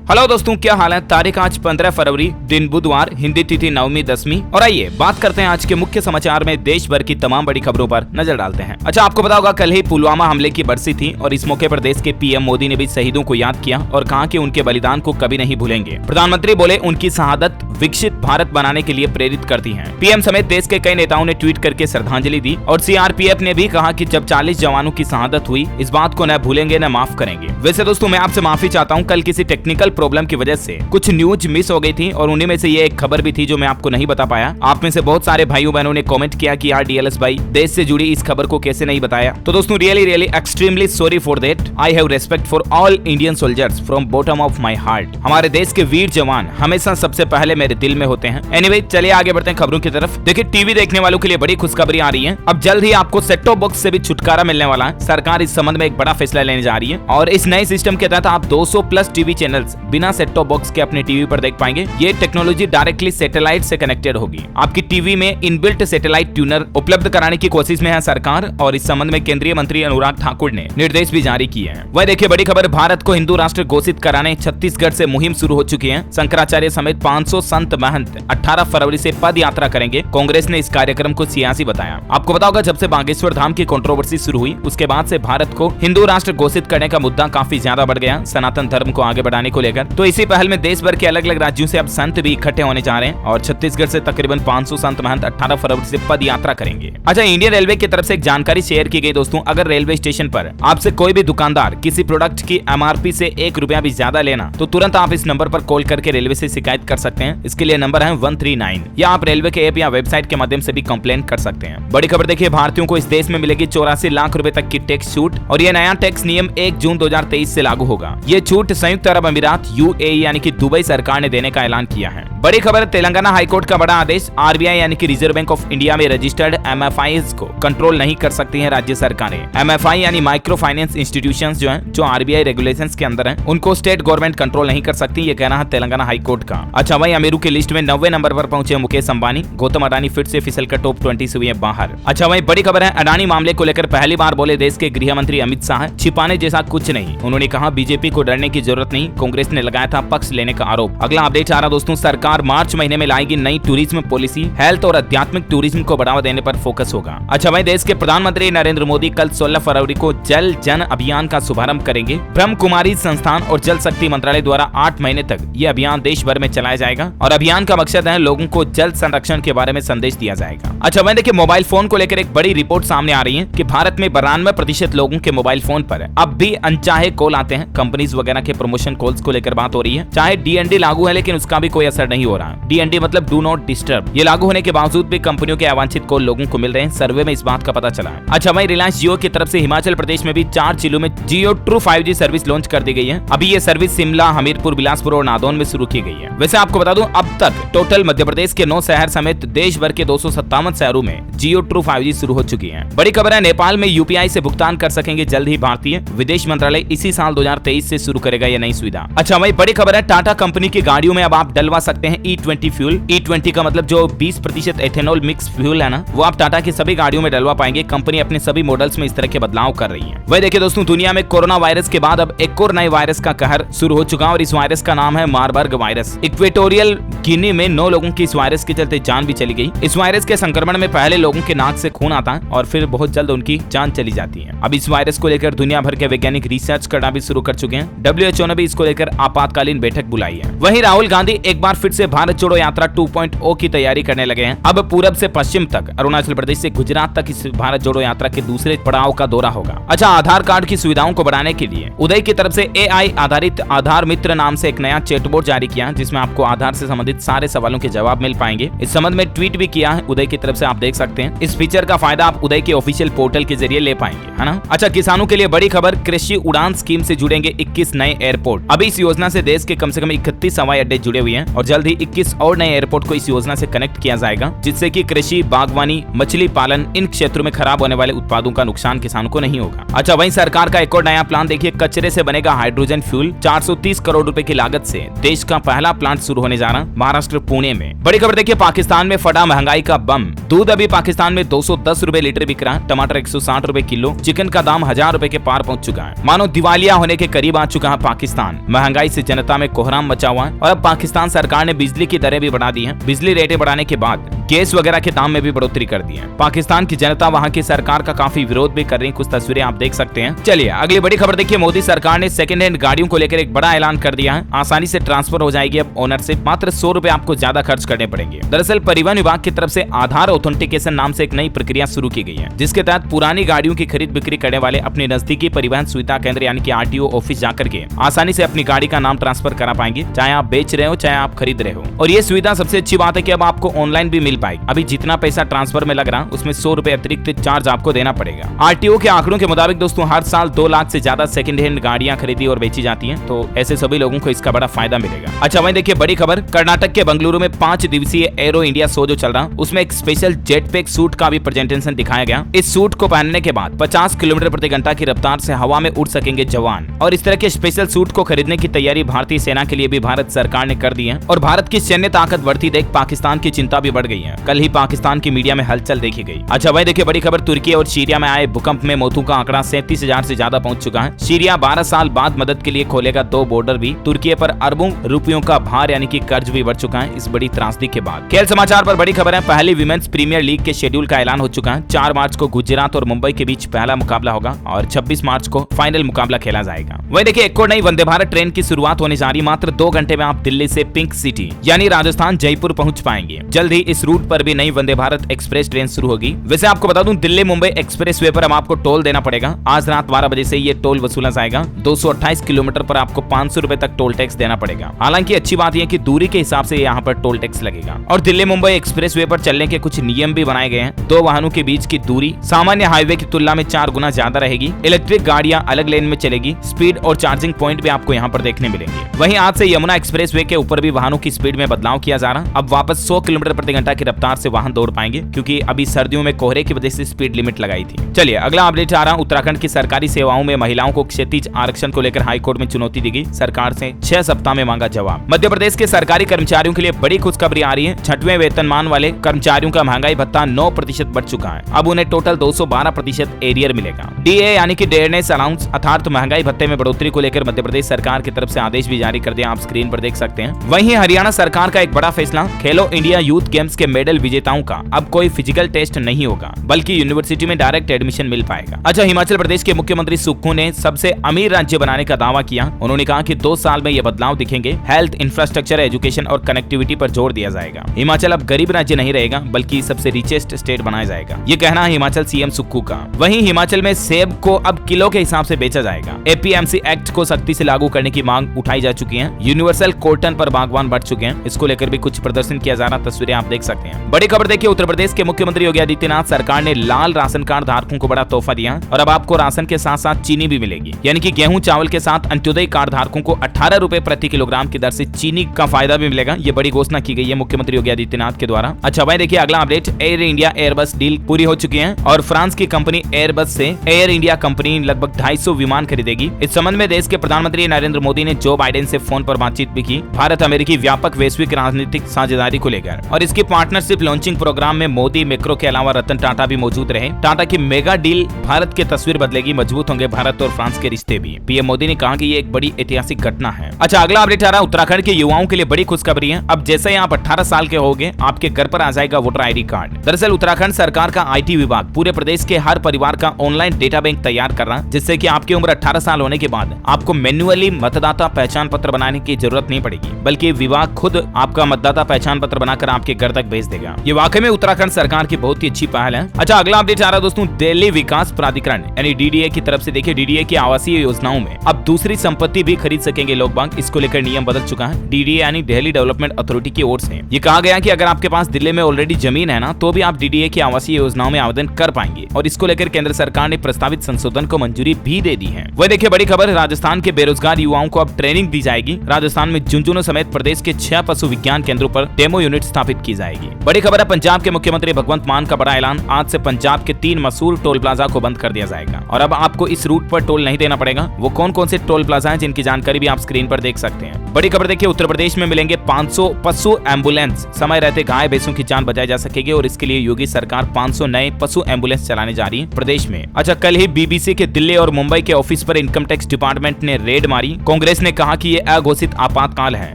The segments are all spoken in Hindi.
हेलो दोस्तों, क्या हाल है। तारीख आज 15 फरवरी, दिन बुधवार, हिंदी तिथि नवमी दसवीं। और आइए बात करते हैं आज के मुख्य समाचार में देश भर की तमाम बड़ी खबरों पर नजर डालते हैं। अच्छा, आपको पता होगा कल ही पुलवामा हमले की बरसी थी और इस मौके पर देश के पीएम मोदी ने भी शहीदों को याद किया और कहा कि उनके बलिदान को कभी नहीं भूलेंगे। प्रधानमंत्री बोले उनकी शहादत विकसित भारत बनाने के लिए प्रेरित करती है। पीएम समेत देश के कई नेताओं ने ट्वीट करके श्रद्धांजलि दी और सीआरपीएफ ने भी कहा कि जब 40 जवानों की शहादत हुई, इस बात को न भूलेंगे न माफ करेंगे। वैसे दोस्तों, मैं आपसे माफी चाहता हूँ, कल किसी टेक्निकल प्रॉब्लम की वजह से कुछ न्यूज मिस हो गई थी और उन्हीं में से ये एक खबर भी थी जो मैं आपको नहीं बता पाया। आप में से बहुत सारे भाइयों बहनों ने कमेंट किया कि यार डीएलएस भाई, देश से जुड़ी इस खबर को कैसे नहीं बताया। तो दोस्तों, really extremely sorry for that. I have respect for all Indian soldiers from bottom of my heart. हमारे देश के वीर जवान हमेशा सबसे पहले मेरे दिल में होते हैं। एनीवे, चलिए आगे बढ़ते हैं खबरों की तरफ। देखिए, टीवी देखने वालों के लिए बड़ी खुशखबरी आ रही है। अब जल्द ही आपको सेट टॉप बॉक्स से भी छुटकारा मिलने वाला है। सरकार इस संबंध में एक बड़ा फैसला लेने जा रही है और इस नए सिस्टम के तहत आप 200 प्लस टीवी चैनल्स बिना सेट टॉप बॉक्स के अपने टीवी पर देख पाएंगे। ये टेक्नोलॉजी डायरेक्टली सैटेलाइट से कनेक्टेड होगी। आपकी टीवी में इनबिल्ट सैटेलाइट ट्यूनर उपलब्ध कराने की कोशिश में है सरकार और इस संबंध में केंद्रीय मंत्री अनुराग ठाकुर ने निर्देश भी जारी किए हैं। वह देखिए, बड़ी खबर, भारत को हिंदू राष्ट्र घोषित कराने छत्तीसगढ़ से मुहिम शुरू हो चुकी है। शंकराचार्य समेत 500 संत महंत 18 फरवरी से पद यात्रा करेंगे। कांग्रेस ने इस कार्यक्रम को सियासी बताया। आपको पता होगा, जब से बागेश्वर धाम की कंट्रोवर्सी शुरू हुई, उसके बाद से भारत को हिंदू राष्ट्र घोषित करने का मुद्दा काफी ज्यादा बढ़ गया सनातन धर्म को आगे बढ़ाने को लेकर। तो इसी पहल में देश भर के अलग अलग राज्यों से अब संत भी इकट्ठे होने जा रहे हैं और छत्तीसगढ़ से तकरीबन 500 संत महंत 18 फरवरी से पद यात्रा करेंगे। अच्छा, इंडियन रेलवे की तरफ से एक जानकारी शेयर की गई दोस्तों। अगर रेलवे स्टेशन पर आपसे कोई भी दुकानदार किसी प्रोडक्ट की एमआरपी से 1 रुपया भी ज्यादा लेना, तो तुरंत आप इस नंबर पर कॉल करके रेलवे से शिकायत कर सकते हैं। इसके लिए नंबर है 139 या आप रेलवे के ऐप या वेबसाइट के माध्यम से भी कंप्लेन कर सकते हैं। बड़ी खबर देखिए, भारतीयों को इस देश में मिलेगी 84 लाख रुपए तक की टैक्स छूट और यह नया टैक्स नियम 1 जून 2023 से लागू होगा। ये छूट संयुक्त अरब अमीरात यूएई यानी कि दुबई सरकार ने देने का ऐलान किया है। बड़ी खबर, तेलंगाना हाईकोर्ट का बड़ा आदेश। आरबीआई यानी कि रिजर्व बैंक ऑफ इंडिया में रजिस्टर्ड एमएफआईज को कंट्रोल नहीं कर सकती हैं राज्य सरकारें। एमएफआई यानी माइक्रो फाइनेंस इंस्टीट्यूशंस जो हैं, जो आरबीआई रेगुलेशंस के अंदर हैं, उनको स्टेट गवर्नमेंट कंट्रोल नहीं कर सकती। ये कहना है तेलंगाना हाईकोर्ट का। अच्छा, वहीं अमीरों की लिस्ट में 90 नंबर पर पहुंचे मुकेश अंबानी। गौतम अडानी फिर से फिसल कर टॉप 20 से हुए बाहर। अच्छा, वहीं बड़ी खबर है, अडानी मामले को लेकर पहली बार बोले देश के गृह मंत्री अमित शाह। छिपाने जैसा कुछ नहीं। उन्होंने कहा बीजेपी को डरने की जरूरत नहीं, कांग्रेस ने लगाया था पक्ष लेने का आरोप। अगला अपडेट आ रहा दोस्तों, सरकार मार्च महीने में लाएगी नई टूरिज्म पॉलिसी। हेल्थ और आध्यात्मिक टूरिज्म को बढ़ावा देने पर फोकस होगा। अच्छा भाई, देश के प्रधानमंत्री नरेंद्र मोदी कल 16 फरवरी को जल जन अभियान का शुभारंभ करेंगे। ब्रह्म कुमारी संस्थान और जल शक्ति मंत्रालय द्वारा 8 महीने तक ये अभियान देश भर में चलाया जाएगा और अभियान का मकसद है लोगों को जल संरक्षण के बारे में संदेश दिया जाएगा। अच्छा भाई, देखिए, मोबाइल फोन को लेकर एक बड़ी रिपोर्ट सामने आ रही है कि भारत में 92% लोगों के मोबाइल फोन पर अब भी अनचाहे कॉल आते हैं। कंपनीज वगैरह के प्रमोशन कॉल्स को लेकर बात हो रही है। चाहे डीएनडी लागू है, लेकिन उसका भी कोई असर नहीं हो रहा। डीएनडी मतलब डू नॉट डिस्टर्ब। ये लागू होने के बावजूद भी कंपनियों के अवांछित कॉल लोगों को मिल रहे हैं। सर्वे में इस बात का पता चला है। अच्छा भाई, रिलायंस जियो की तरफ से हिमाचल प्रदेश में भी 4 जिलों में जियो ट्रू 5G सर्विस लॉन्च कर दी गई है। अभी ये सर्विस शिमला, हमीरपुर, बिलासपुर और नादौन में शुरू की गई है। वैसे आपको बता दूं, अब तक टोटल मध्य प्रदेश के 9 शहर समेत देश भर के 257 शहरों में जियो ट्रू 5G शुरू हो चुकी है। बड़ी खबर है, नेपाल में यूपीआई से भुगतान कर सकेंगे जल्द ही भारतीय। विदेश मंत्रालय इसी साल 2023 से शुरू करेगा ये नई सुविधा। अच्छा भाई, बड़ी खबर है, टाटा कंपनी की गाड़ियों में अब आप डलवा सकते हैं E20 फ्यूल। E20 का मतलब जो 20% एथेनॉल मिक्स फ्यूल है ना, वो आप टाटा की सभी गाड़ियों में डलवा पाएंगे। कंपनी अपने सभी मॉडल्स में इस तरह के बदलाव कर रही है। वही देखिए दोस्तों, दुनिया में कोरोना वायरस के बाद अब एक और नए वायरस का कहर शुरू हो चुका और इस वायरस का नाम है मारबर्ग वायरस। इक्वेटोरियल गिनी में 9 लोगों की इस वायरस के चलते जान भी चली गई। इस वायरस के संक्रमण में पहले लोगों के नाक से खून आता है और फिर बहुत जल्द उनकी जान चली जाती है। अब इस वायरस को लेकर दुनिया भर के वैज्ञानिक रिसर्च करना भी शुरू कर चुके हैं। WHO ने भी इसको लेकर आपातकालीन बैठक बुलाई है। वहीं राहुल गांधी एक बार फिर से भारत जोड़ो यात्रा 2.0 की तैयारी करने लगे हैं। अब पूरब से पश्चिम तक, अरुणाचल प्रदेश से गुजरात तक इस भारत जोड़ो यात्रा के दूसरे पड़ाव का दौरा होगा। अच्छा, आधार कार्ड की सुविधाओं को बढ़ाने के लिए उदय की तरफ से AI आधारित आधार मित्र नाम से एक नया चैटबॉट जारी किया, जिसमें आपको आधार से संबंधित सारे सवालों के जवाब मिल पाएंगे। इस संबंध में ट्वीट भी किया है उदय की तरफ से, आप देख सकते हैं। इस फीचर का फायदा आप उदय के ऑफिशियल पोर्टल के जरिए ले पाएंगे, है ना। अच्छा, किसानों के लिए बड़ी खबर, कृषि उड़ान स्कीम से जुड़ेंगे 21 नए एयरपोर्ट। अभी इस योजना से देश के कम से कम 31 हवाई अड्डे जुड़े हुए हैं और जल्द ही 21 और नए एयरपोर्ट को इस योजना से कनेक्ट किया जाएगा, जिससे कि कृषि, बागवानी, मछली पालन इन क्षेत्रों में खराब होने वाले उत्पादों का नुकसान किसानों को नहीं होगा। अच्छा, वहीं सरकार का एक और नया प्लान देखिए, कचरे से बनेगा हाइड्रोजन फ्यूल। 430 करोड़ रुपए की लागत से देश का पहला प्लांट शुरू होने जा रहा महाराष्ट्र पुणे में। बड़ी खबर देखिए, पाकिस्तान में फटा महंगाई का बम। दूध अभी पाकिस्तान में 210 रुपए लीटर बिक रहा है, टमाटर 160 रुपए किलो, चिकन का दाम 1000 रुपए के पार पहुंच चुका है। मानो दिवालिया होने के करीब आ चुका है पाकिस्तान। महंगाई से जनता में कोहराम मचा हुआ है और अब पाकिस्तान सरकार ने बिजली की दरें भी बढ़ा दी है। बिजली रेटें बढ़ाने के बाद गैस वगैरह के दाम में भी बढ़ोतरी कर दी है। पाकिस्तान की जनता वहां की सरकार का काफी विरोध भी कर रही है, कुछ तस्वीरें आप देख सकते हैं। चलिए अगली बड़ी खबर देखिए, मोदी सरकार ने सेकंड हैंड गाड़ियों को लेकर एक बड़ा ऐलान कर दिया है। आसानी से ट्रांसफर हो जाएगी अब ओनरशिप, मात्र 100 रुपए आपको ज्यादा खर्च करने पड़ेंगे। दरअसल परिवहन विभाग की तरफ से आधार ऑथेंटिकेशन नाम से एक नई प्रक्रिया शुरू की गई है, जिसके तहत पुरानी गाड़ियों की खरीद बिक्री करने वाले अपने नजदीकी परिवहन सुविधा केंद्र यानी कि आरटीओ ऑफिस जाकर के आसानी से अपनी गाड़ी का नाम ट्रांसफर करा पाएंगे, चाहे आप बेच रहे हो चाहे आप खरीद रहे हो। और ये सुविधा सबसे अच्छी बात है कि अब आपको ऑनलाइन भी मिल पाएगी। अभी जितना पैसा ट्रांसफर में लग रहा उसमें 100 रुपए अतिरिक्त चार्ज आपको देना पड़ेगा। आरटीओ के आंकड़ों के मुताबिक दोस्तों हर साल 2 लाख से ज्यादा सेकंड हैंड गाड़ियां खरीदी और बेची जाती हैं, तो ऐसे सभी लोगों को इसका बड़ा फायदा मिलेगा। अच्छा वहीं देखिए बड़ी खबर, कर्नाटक के बेंगलुरु में 5 दिवसीय एरो इंडिया शो जो चल रहा, उसमें एक स्पेशल जेट पैक सूट का भी प्रेजेंटेशन दिखाया गया। इस सूट को पहनने के बाद 50 किलोमीटर प्रति घंटा की रफ्तार से हवा में उड़ सकेंगे जवान। और इस तरह के स्पेशल सूट को खरीदने की तैयारी भारतीय सेना के लिए भी भारत सरकार ने कर दी है। और भारत की सैन्य ताकत बढ़ती देख पाकिस्तान की चिंता भी बढ़ गई है। कल ही पाकिस्तान की मीडिया में हलचल देखी गई। अच्छा भाई देखिए बड़ी खबर, तुर्की और सीरिया में आए भूकंप में मौतों का आंकड़ा 37,000 से ज्यादा पहुंच चुका है। सीरिया 12 साल बाद मदद के लिए खोलेगा 2 बॉर्डर भी। तुर्की पर अरबों रुपयों का भार यानी कि कर्ज भी बढ़ चुका है इस बड़ी त्रासदी के बाद। खेल समाचार पर बड़ी खबर है, पहली विमेंस प्रीमियर लीग के शेड्यूल का ऐलान हो चुका है। 4 मार्च को गुजरात और मुंबई के बीच पहला मुकाबला होगा और 26 मार्च को फाइनल मुकाबला खेला जाएगा। वही देखिए एक और नई वंदे भारत ट्रेन की शुरुआत होने जा रही, मात्र 2 घंटे में आप दिल्ली से पिंक सिटी यानी राजस्थान जयपुर पहुंच पाएंगे। जल्द ही इस रूट पर भी नई वंदे भारत एक्सप्रेस ट्रेन शुरू होगी। वैसे आपको बता दूं दिल्ली मुंबई एक्सप्रेस वे पर अब आपको टोल देना पड़ेगा। आज रात 12 बजे से ये टोल वसूला जाएगा। 228 किलोमीटर पर आपको 500 रुपए तक टोल टैक्स देना पड़ेगा। हालांकि अच्छी बात यह कि दूरी के हिसाब से यहाँ पर टोल टैक्स लगेगा। और दिल्ली मुंबई एक्सप्रेस वे पर चलने के कुछ नियम भी बनाए गए हैं। 2 वाहनों के बीच की दूरी सामान्य हाईवे की तुलना में 4 गुना ज्यादा रहेगी। इलेक्ट्रिक गाड़ियां अलग लेन में चलेगी। स्पीड और चार्जिंग पॉइंट भी आपको यहाँ पर देखने मिलेंगे। वहीं आज से यमुना एक्सप्रेस वे के ऊपर भी वाहनों की स्पीड में बदलाव किया जा रहा। अब वापस 100 किलोमीटर प्रति घंटा की रफ्तार से वाहन दौड़ पाएंगे, क्योंकि अभी सर्दियों में कोहरे की वजह से स्पीड लिमिट लगाई थी। चलिए अगला अपडेट आ रहा, उत्तराखंड की सरकारी सेवाओं में महिलाओं को क्षैतिज आरक्षण को लेकर हाईकोर्ट में चुनौती दी गई। सरकार से 6 सप्ताह में मांगा जवाब। मध्य प्रदेश के सरकारी कर्मचारियों के लिए बड़ी खुशखबरी आ रही है। 6वें वेतनमान वाले कर्मचारियों का महंगाई भत्ता 9% बढ़ चुका है। अब उन्हें टोटल 212% एरियर मिलेगा। डीए यानी कि डेयरनेस अलाउंस अर्थात महंगाई भत्ते में बढ़ोतरी को लेकर मध्य प्रदेश सरकार की तरफ से आदेश भी जारी कर दिया, आप स्क्रीन पर देख सकते हैं। वहीं हरियाणा सरकार का एक बड़ा फैसला, खेलो इंडिया यूथ गेम्स के मेडल विजेताओं का अब कोई फिजिकल टेस्ट नहीं होगा, बल्कि यूनिवर्सिटी में डायरेक्ट एडमिशन मिल पाएगा। अच्छा, हिमाचल प्रदेश के मुख्यमंत्री सुक्खू ने सबसे अमीर राज्य बनाने का दावा किया। उन्होंने कहा कि 2 साल में ये बदलाव दिखेंगे। हेल्थ, इंफ्रास्ट्रक्चर, एजुकेशन और कनेक्टिविटी पर जोर दिया जाएगा। हिमाचल अब गरीब राज्य नहीं रहेगा, बल्कि सबसे रिचेस्ट स्टेट बनाया जाएगा। ये कहना है हिमाचल सीएम सुक्खू का। वहीं हिमाचल में सेब को अब किलो के हिसाब से बेचा जाएगा। एपीएमसी एक्ट को सख्ती से लागू करने की मांग उठाई जा चुकी है। यूनिवर्सल कोर्टन पर बागवान बढ़ चुके हैं। इसको लेकर भी कुछ प्रदर्शन किया जा रहा, तस्वीरें आप देख सकते हैं। बड़ी खबर देखिए, उत्तर प्रदेश के मुख्यमंत्री योगी आदित्यनाथ सरकार ने लाल राशन कार्ड धारकों को बड़ा तोहफा दिया और अब आपको राशन के साथ साथ चीनी भी मिलेगी। यानी कि गेहूं चावल के साथ अंत्योदय कार्ड धारकों को 18 रुपए प्रति किलोग्राम की दर से चीनी का फायदा भी मिलेगा। ये बड़ी घोषणा की गई है मुख्यमंत्री योगी आदित्यनाथ के द्वारा। अच्छा भाई देखिए अगला update, air India Airbus deal पूरी हो चुकी है और फ्रांस की कंपनी एयरबस से एयर इंडिया कंपनी लगभग 250 विमान खरीदेगी। इस संबंध में देश के प्रधानमंत्री नरेंद्र मोदी ने जो बाइडेन से फोन पर बातचीत भी की। भारत अमेरिकी व्यापक वैश्विक राजनीतिक साझेदारी को लेकर और इसकी पार्टनरशिप लॉन्चिंग प्रोग्राम में मोदी, मैक्रो के अलावा रतन टाटा भी मौजूद रहे। टाटा की मेगा डील भारत की तस्वीर बदलेगी, मजबूत होंगे भारत और फ्रांस के रिश्ते भी। पीएम मोदी ने कहा कि ये एक बड़ी ऐतिहासिक घटना है। अच्छा अगला अपडेट आ रहा, उत्तराखंड के युवाओं के लिए बड़ी खुशखबरी है। अब जैसे ही आप 18 साल के होगे, आपके घर पर आ जाएगा वोटर आईडी कार्ड। दरअसल उत्तराखंड सरकार का आईटी विभाग पूरे प्रदेश के हर परिवार का ऑनलाइन डेटा बैंक तैयार कर रहा है, जिससे कि आपकी उम्र 18 साल होने के बाद आपको मैन्युअली मतदाता पहचान पत्र बनाने की जरूरत नहीं पड़ेगी, बल्कि विभाग खुद आपका मतदाता पहचान पत्र बनाकर आपके घर तक भेज देगा। ये वाकई में उत्तराखंड सरकार की बहुत ही अच्छी पहल है। अच्छा अगला अपडेट आ रहा दोस्तों, दिल्ली विकास प्राधिकरण यानी डीडीए की तरफ से देखिए, डीडीए की आवासीय योजनाओं में अब दूसरी संपत्ति भी खरीद सकेंगे लोग बाग। इसको लेकर नियम बदल चुका है। डीडीए यानी दिल्ली डेवलपमेंट अथॉरिटी की ओर से ये कहा गया कि अगर आपके पास दिल्ली में ऑलरेडी जमीन है ना, तो भी आप डीडीए की आवासीय योजनाओं में आवेदन कर पाएंगे। और इसको लेकर केंद्र सरकार ने प्रस्तावित संशोधन को मंजूरी भी दे दी है। वह देखिए बड़ी खबर, राजस्थान के बेरोजगार युवाओं को अब ट्रेनिंग दी जाएगी। राजस्थान में झुंझुनू समेत प्रदेश के 6 पशु विज्ञान केंद्रों पर डेमो यूनिट स्थापित की जाएगी। बड़ी खबर है, पंजाब के मुख्यमंत्री भगवंत मान का बड़ा ऐलान, आज से पंजाब के 3 मशहूर टोल प्लाजा को बंद कर दिया जाएगा और अब आपको इस रूट पर टोल नहीं देना पड़ेगा। वो कौन कौन से टोल प्लाजा हैं जिनकी जानकारी भी आप स्क्रीन पर देख सकते हैं। बड़ी खबर देखिए, उत्तर प्रदेश में मिलेंगे 500 पशु एम्बुलेंस, समय रहते गाय भैंसों की जान बचाई जा सकेगी और इसके लिए योगी सरकार 500 नए पशु एम्बुलेंस चलाने जा रही है प्रदेश में। अच्छा, कल ही बीबीसी के दिल्ली और मुंबई के ऑफिस पर इनकम टैक्स डिपार्टमेंट ने रेड मारी। कांग्रेस ने कहा कि ये अघोषित आपातकाल है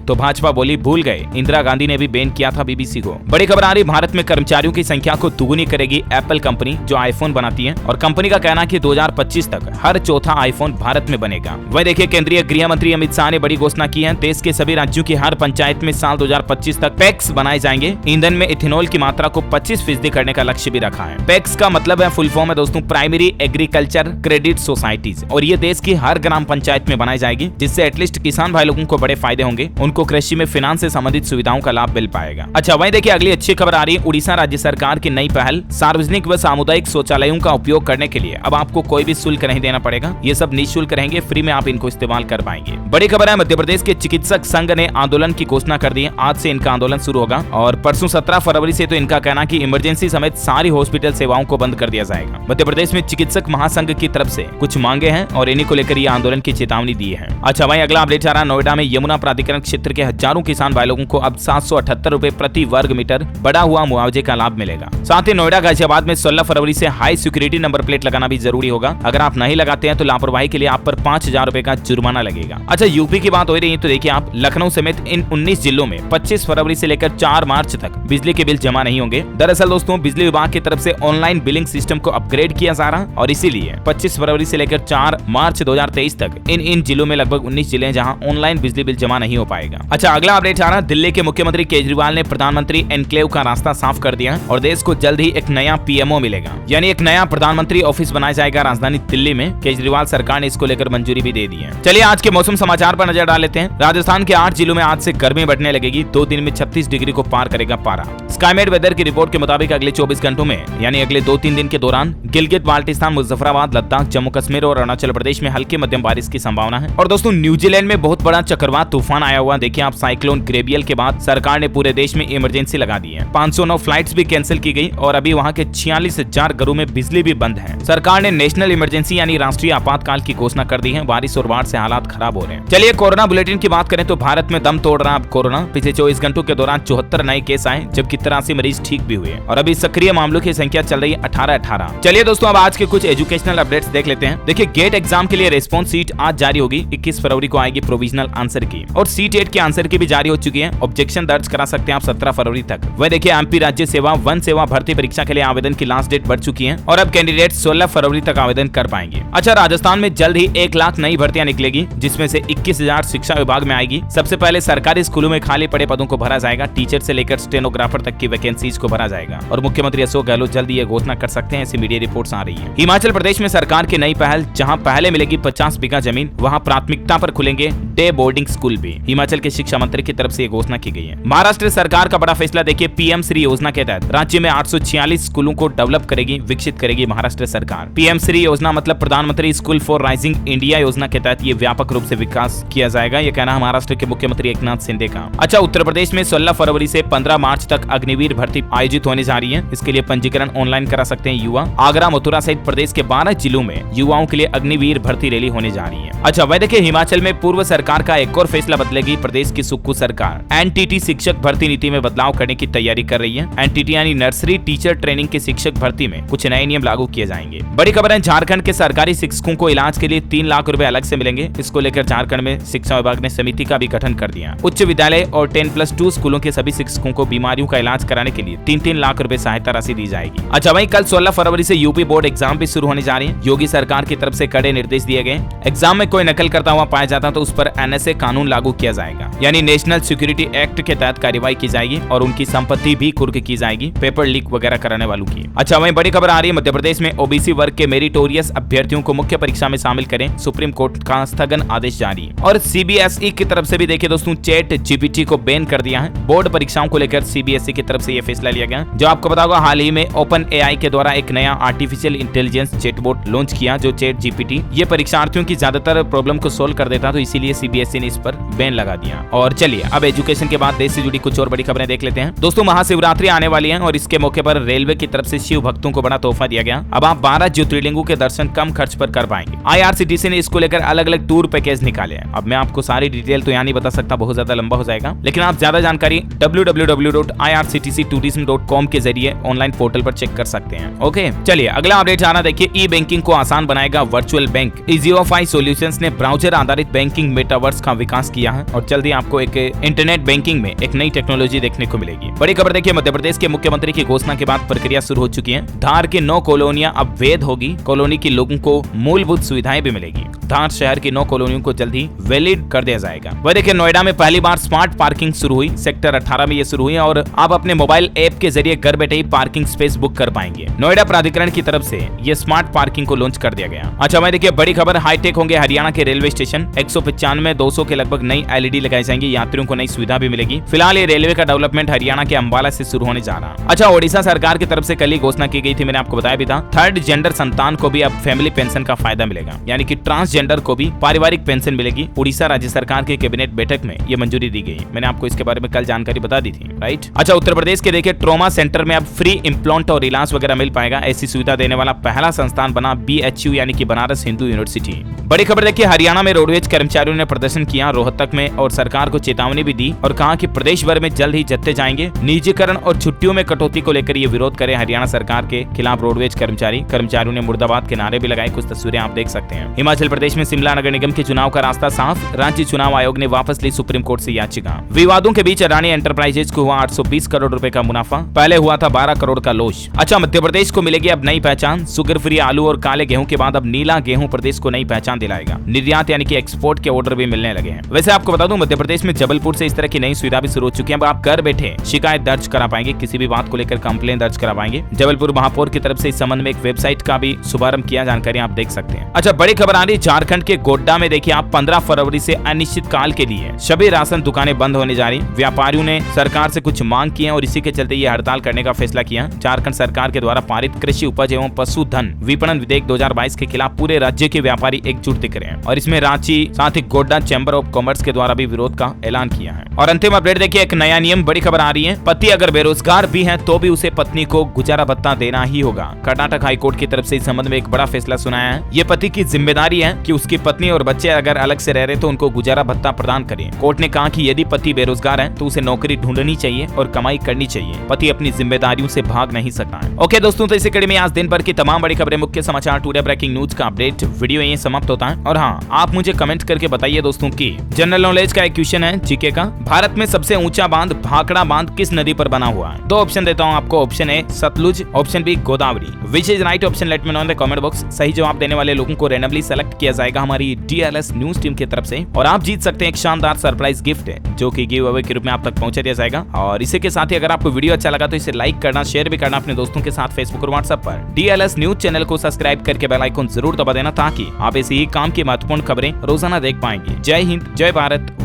तो भाजपा बोली भूल गए। इंदिरा गांधी ने भी बैन किया था बीबीसी को। बड़ी खबर आ रही, भारत में कर्मचारियों की संख्या को दुगुनी करेगी एप्पल कंपनी जो आईफोन बनाती है और कंपनी का कहना है कि 2025 तक हर चौथा आईफोन भारत में बनेगा। वही देखिए, केंद्रीय गृह मंत्री अमित शाह ने बड़ी घोषणा की है, देश के सभी राज्यों की हर पंचायत में साल 2025 तक पैक्स बनाए जाएंगे। ईंधन में इथेनॉल की मात्रा को 25% करने का लक्ष्य भी रखा है। पैक्स का मतलब है, फुल फॉर्म है दोस्तों, प्राइमरी एग्रीकल्चर क्रेडिट सोसाइटीज, और ये देश की हर ग्राम पंचायत में बनाई जाएगी जिससे एटलीस्ट किसान भाई लोगों को बड़े फायदे होंगे, उनको कृषि में फाइनेंस से संबंधित सुविधाओं का लाभ मिल पाएगा। अच्छा, वहीं देखिए अगली अच्छी खबर आ रही है, उड़ीसा राज्य सरकार की नई पहल, सार्वजनिक व सामुदायिक शौचालयों का उपयोग करने के लिए अब आपको कोई भी शुल्क नहीं देना पड़ेगा। ये सब निःशुल्क रहेंगे, फ्री में आप इनको इस्तेमाल कर पाएंगे। बड़ी खबर है, मध्य प्रदेश के चिकित्सक संघ ने आंदोलन की घोषणा कर दी है। आज से इनका आंदोलन शुरू होगा और परसों 17 फरवरी से तो इनका कहना कि इमरजेंसी समेत सारी हॉस्पिटल सेवाओं को बंद कर दिया जाएगा। मध्य प्रदेश में चिकित्सक महासंघ की तरफ से कुछ मांगे हैं और इन्हीं को लेकर ये आंदोलन की चेतावनी दी है। अच्छा, वहीं अगला अपडेट आ रहा है, नोएडा में यमुना प्राधिकरण क्षेत्र के हजारों किसान भाई लोगों को अब 778 रुपए प्रति वर्ग मीटर बढ़ा हुआ मुआवजे का लाभ मिलेगा। साथ ही नोएडा गाजियाबाद में 16 फरवरी से हाई सिक्योरिटी नंबर प्लेट लगाना भी जरूरी होगा। अगर आप नहीं लगाते हैं तो लापरवाही के लिए आप पर 5000 रुपए का जुर्माना लगेगा। अच्छा, यूपी की बात हो रही है तो देखिए आप, लखनऊ समेत इन 19 जिलों में 25 फरवरी से लेकर 4 मार्च तक बिजली के बिल जमा नहीं होंगे। दरअसल दोस्तों, बिजली विभाग की तरफ से ऑनलाइन बिलिंग सिस्टम को अपग्रेड किया जा रहा और इसीलिए 25 फरवरी से लेकर 4 मार्च 2023 तक इन जिलों में लगभग 19 जिले हैं जहां ऑनलाइन बिजली बिल जमा नहीं हो पाएगा। अच्छा, अगला अपडेट आ रहा है, दिल्ली के मुख्यमंत्री केजरीवाल ने प्रधानमंत्री एनक्लेव का रास्ता साफ कर दिया और देश को जल्द ही एक नया पीएमओ मिलेगा, यानी एक नया प्रधानमंत्री ऑफिस बनाया जाएगा राजधानी दिल्ली में। केजरीवाल सरकार ने इसको लेकर मंजूरी भी दे दी है। चलिए आज के मौसम समाचार पर नजर डाल लेते हैं। राजस्थान के 8 जिलों में आज से गर्मी बढ़ने लगेगी, 2 दिन में 36 डिग्री को पार करेगा पारा। स्काईमेट वेदर की रिपोर्ट के मुताबिक अगले 24 घंटों में यानी अगले 2-3 दिन के दौरान गिलगित बाल्टिस्तान, मुजफ्फराबाद, लद्दाख, जम्मू कश्मीर और अरुणाचल प्रदेश में हल्की मध्यम बारिश की संभावना है। और दोस्तों, न्यूजीलैंड में बहुत बड़ा चक्रवात तूफान आया हुआ, देखिए आप, साइक्लोन ग्रेबियल के बाद सरकार ने पूरे देश में इमरजेंसी लगा दी है। 509 फ्लाइट्स भी कैंसिल की गई और अभी वहां के 46,000 घरों में बिजली भी बंद है। सरकार ने नेशनल इमरजेंसी यानी राष्ट्रीय आपातकाल की घोषणा कर दी है। बारिश और बाढ़ से हालात खराब हो रहे हैं। चलिए कोरोना बुलेटिन की बात करें तो भारत में दम तोड़ रहा है कोरोना। पिछले 24 घंटों के दौरान 74 नए केस आए जबकि 83 मरीज ठीक भी हुए और अभी सक्रिय मामलों की संख्या चल रही है 18। चलिए दोस्तों, अब आज के कुछ एजुकेशनल अपडेट्स देख लेते हैं। देखिए, गेट एग्जाम के लिए रेस्पॉन्स शीट आज जारी होगी। 21 फरवरी को आएगी प्रोविजनल आंसर की और C-TET के आंसर की भी जारी हो चुकी है। ऑब्जेक्शन दर्ज करा सकते हैं आप 17 फरवरी तक। वह देखिए, एमपी राज्य सेवा वन सेवा भर्ती परीक्षा के लिए आवेदन की लास्ट डेट बढ़ चुकी है और अब कैंडिडेट 16 फरवरी तक आवेदन कर पाएंगे। अच्छा, राजस्थान में जल्द ही 1 लाख नई भर्तियां निकलेगी जिसमें से 21,000 शिक्षा विभाग में आएगी। सबसे पहले सरकारी स्कूलों में खाली पड़े पदों को भरा जाएगा। टीचर से लेकर स्टेनोग्राफर तक की वैकेंसीज को भरा जाएगा और मुख्यमंत्री अशोक गहलोत जल्द ये घोषणा कर सकते हैं, ऐसी मीडिया रिपोर्ट्स आ रही है। हिमाचल प्रदेश में सरकार की नई पहल, जहां पहले मिलेगी 50 बीघा जमीन, वहां प्राथमिकता पर खुलेंगे डे बोर्डिंग स्कूल भी। हिमाचल के शिक्षा मंत्री की तरफ से घोषणा की गई है। महाराष्ट्र सरकार का बड़ा फैसला, देखिए, पीएम श्री योजना के तहत राज्य में 846 स्कूलों को डेवलप करेगी, विकसित करेगी महाराष्ट्र सरकार। पीएम श्री योजना मतलब प्रधानमंत्री स्कूल फॉर राइजिंग इंडिया योजना के तहत ये व्यापक रूप से विकास किया जाएगा, ये कहना महाराष्ट्र के मुख्यमंत्री एकनाथ शिंदे का। अच्छा, उत्तर प्रदेश में 16 फरवरी से 15 मार्च तक अग्निवीर भर्ती आयोजित होने जा रही है। इसके लिए पंजीकरण ऑनलाइन करा सकते हैं युवा। आगरा, मथुरा सहित प्रदेश के 12 जिलों में युवाओं के लिए अग्निवीर भर्ती रैली होने जा रही है। अच्छा, वह देखिए, हिमाचल में पूर्व सरकार का एक और फैसला बदलेगी प्रदेश की सुक्खू सरकार। एनटीटी शिक्षक भर्ती नीति में बदलाव करने की तैयारी कर रही है। एनटीटी यानी नर्सरी टीचर ट्रेनिंग के शिक्षक भर्ती में कुछ नए नियम लागू किए जाएंगे। बड़ी खबर है, झारखंड के सरकारी शिक्षकों को इलाज के लिए 3 लाख रुपए अलग से मिलेंगे। इसको लेकर झारखंड में शिक्षा विभाग ने समिति का भी गठन कर दिया। उच्च विद्यालय और 10+2 स्कूलों के सभी शिक्षकों को बीमारियों का इलाज कराने के लिए 3-3 लाख रुपए सहायता राशि दी जाएगी। अच्छा, वहीं कल 16 फरवरी से यूपी बोर्ड एग्जाम भी शुरू होने जा रही है। योगी सरकार की तरफ से कड़े निर्देश दिए गए। एग्जाम में कोई नकल करता हुआ पाया जाता तो उस पर NSA कानून लागू किया जाएगा, यानी नेशनल सिक्योरिटी एक्ट के तहत कार्रवाई की जाएगी और उनकी संपत्ति भी कुर्क की जाएगी, पेपर लीक वगैरह कराने वालों की। अच्छा, वहीं बड़ी खबर आ रही है, मध्य प्रदेश में ओबीसी वर्ग के मेरिटोरियस अभ्यर्थियों को मुख्य परीक्षा में शामिल करें, सुप्रीम कोर्ट का स्थगन आदेश जारी। और CBSE की तरफ से भी देखिए दोस्तों, चैट GPT को बैन कर दिया है। बोर्ड परीक्षाओं को लेकर CBSE की तरफ से यह फैसला लिया गया। जो आपको पता होगा, हाल ही में ओपन AI के द्वारा एक नया आर्टिफिशियल इंटेलिजेंस चैटबॉट लॉन्च किया जो चैट GPT, ये परीक्षार्थियों की ज्यादातर प्रॉब्लम को सोल्व कर देता, तो इसीलिए CBSE ने इस पर बैन लगा दिया। और चलिए अब एजुकेशन के बाद देश से जुड़ी कुछ और बड़ी खबरें देख लेते हैं। दोस्तों महाशिवरात्रि आने वाली है और इसके मौके पर रेलवे की तरफ से शिव भक्तों को बड़ा तोहफा दिया गया। अब आप 12 ज्योतिर्लिंगों के दर्शन कम खर्च पर कर पाएंगे। IRCTC ने इसको लेकर अलग अलग टूर पैकेज निकाले हैं। अब मैं आपको सारी डिटेल तो यहाँ नहीं बता सकता, बहुत ज्यादा लंबा हो जाएगा, लेकिन आप ज्यादा जानकारी www.irctctourism.com के जरिए ऑनलाइन पोर्टल पर चेक कर सकते हैं। ओके चलिए अगला अपडेट जाना देखिए। ई बैंकिंग को आसान बनाएगा वर्चुअल बैंक। EasyOFI सॉल्यूशंस ने ब्राउजर आधारित बैंकिंग मेटावर्स का विकास किया है और जल्दी आपको एक इंटरनेट बैंकिंग में एक नई टेक्नोलॉजी देखने को मिलेगी। बड़ी खबर देखिए, मध्य प्रदेश के मुख्यमंत्री की घोषणा के बाद प्रक्रिया शुरू हो चुकी है। धार की 9 कॉलोनियां अब वैध होगी। कॉलोनी के लोगों को मूलभूत सुविधाएं भी मिलेगी। धार शहर की 9 कॉलोनियों को जल्दी वैलिड कर दिया जाएगा। वह देखिए नोएडा में पहली बार स्मार्ट पार्किंग शुरू हुई। सेक्टर 18 में ये शुरू हुई और आप अपने मोबाइल ऐप के जरिए घर बैठे ही पार्किंग स्पेस बुक कर पाएंगे। नोएडा प्राधिकरण की तरफ से ये स्मार्ट पार्किंग को लॉन्च कर दिया गया। अच्छा मैं देखिए बड़ी खबर, हाईटेक होंगे हरियाणा के रेलवे स्टेशन। 195 200 के लगभग नई LED लगाई जाएंगी। यात्रियों को नई सुविधा भी मिलेगी। फिलहाल ये रेलवे का डेवलपमेंट हरियाणा के अंबाला से शुरू होने जा रहा है। अच्छा ओडिशा सरकार की तरफ से कल ही घोषणा की गई थी, मैंने आपको बताया भी था। थर्ड जेंडर संतान को भी अब फैमिली पेंशन का फायदा मिलेगा, यानी कि ट्रांसजेंडर को भी पारिवारिक पेंशन मिलेगी। उड़ीसा राज्य सरकार की कैबिनेट बैठक में ये मंजूरी दी गई। मैंने आपको इसके बारे में कल जानकारी बता दी थी, राइट। अच्छा उत्तर प्रदेश के देखिए ट्रॉमा सेंटर में अब फ्री इम्प्लांट और इलाज वगैरह मिल पाएगा। ऐसी सुविधा देने वाला पहला संस्थान बना BHU यानी कि बनारस हिंदू यूनिवर्सिटी। बड़ी खबर देखिए, हरियाणा में रोडवेज कर्मचारियों ने प्रदर्शन किया रोहतक में और सरकार को चेतावनी भी दी और कहा कि प्रदेश भर में जल्द ही जत्थे जाएंगे। निजीकरण और छुट्टियों में कटौती को लेकर ये विरोध करे हरियाणा सरकार के खिलाफ रोडवेज कर्मचारियों ने मुर्दाबाद के नारे भी लगाए। कुछ तस्वीरें आप देख सकते हैं। हिमाचल प्रदेश में शिमला नगर निगम के चुनाव का रास्ता साफ। राज्य चुनाव आयोग ने वापस ली सुप्रीम कोर्ट से याचिका। विवादों के बीच अडानी एंटरप्राइजेज को हुआ 820 करोड़ रुपए का मुनाफा, पहले हुआ था 12 करोड़ का लॉस। अच्छा मध्य प्रदेश को मिलेगी अब नई पहचान। शुगर फ्री आलू और काले गेहूं के बाद अब नीला गेहूं प्रदेश को नई पहचान दिलाएगा। निर्यात यानी कि एक्सपोर्ट के ऑर्डर भी मिलने लगे हैं। वैसे आपको बता दूं मध्य प्रदेश में जबलपुर से इस तरह की नई सुविधा भी शुरू हो चुकी है। अब आप घर बैठे शिकायत दर्ज करा पाएंगे, किसी भी बात को लेकर कंप्लेन दर्ज करा पाएंगे। जबलपुर महापौर की तरफ से इस संबंध में एक वेबसाइट का भी शुभारंभ किया, जानकारी आप देख सकते हैं। अच्छा बड़ी खबर आ रही झारखंड के गोड्डा में देखिए आप 15 फरवरी से अनिश्चित काल के लिए सभी राशन दुकानें बंद होने जा रही। व्यापारियों ने सरकार से कुछ मांग की है और इसी के चलते ये हड़ताल करने का फैसला किया। झारखंड सरकार के द्वारा पारित कृषि उपज एवं पशुधन विपणन विधेयक 2022 के खिलाफ पूरे राज्य के व्यापारी एकजुट दिख रहे हैं और इसमें रांची साथ ही गोड्डा चैम्बर ऑफ कॉमर्स के द्वारा भी विरोध का ऐलान किया है। और अंतिम अपडेट देखिए, एक नया नियम, बड़ी खबर आ रही है। पति अगर बेरोजगार भी है तो भी उसे पत्नी को गुजारा भत्ता देना ही होगा। कर्नाटक हाईकोर्ट की तरफ से इस संबंध में एक बड़ा फैसला सुनाया है। ये पति की जिम्मेदारी है कि उसकी पत्नी और बच्चे अगर अलग से रह रहे तो उनको गुजारा भत्ता प्रदान करें। कोर्ट ने कहा कि यदि पति बेरोजगार है तो उसे नौकरी ढूंढनी चाहिए और कमाई करनी चाहिए। पति अपनी जिम्मेदारियों से भाग नहीं सकता है। ओके दोस्तों, तो इसी कड़ी में आज दिन भर की तमाम बड़ी खबरें, मुख्य समाचार, टुडे ब्रेकिंग न्यूज का अपडेट वीडियो यहीं समाप्त होता है। और हाँ, आप मुझे कमेंट करके बताइए दोस्तों की जनरल नॉलेज का एक क्वेश्चन है जीके का। भारत में सबसे ऊंचा बांध भाखड़ा बांध किस नदी पर बना हुआ है? 2 ऑप्शन देता हूँ आपको। Option A Sutlej, option B Godavari. Which is right option? Let me know in the comment box. सही जवाब देने वाले लोगों को रैंडमली सेलेक्ट किया जाएगा हमारी DLS न्यूज टीम की तरफ से और आप जीत सकते हैं एक शानदार सरप्राइज गिफ्ट जो कि गिव अवे के रूप में आप तक पहुंचा दिया जाएगा। और इसी के साथ ही अगर आपको वीडियो अच्छा लगा तो इसे लाइक करना, शेयर भी करना अपने दोस्तों के साथ फेसबुक और व्हाट्सएप पर। DLS न्यूज चैनल को सब्सक्राइब करके बेल आइकन जरूर दबा देना ताकि आप ऐसी ही काम की महत्वपूर्ण खबरें रोजाना देख पाएंगे। जय हिंद, जय भारत।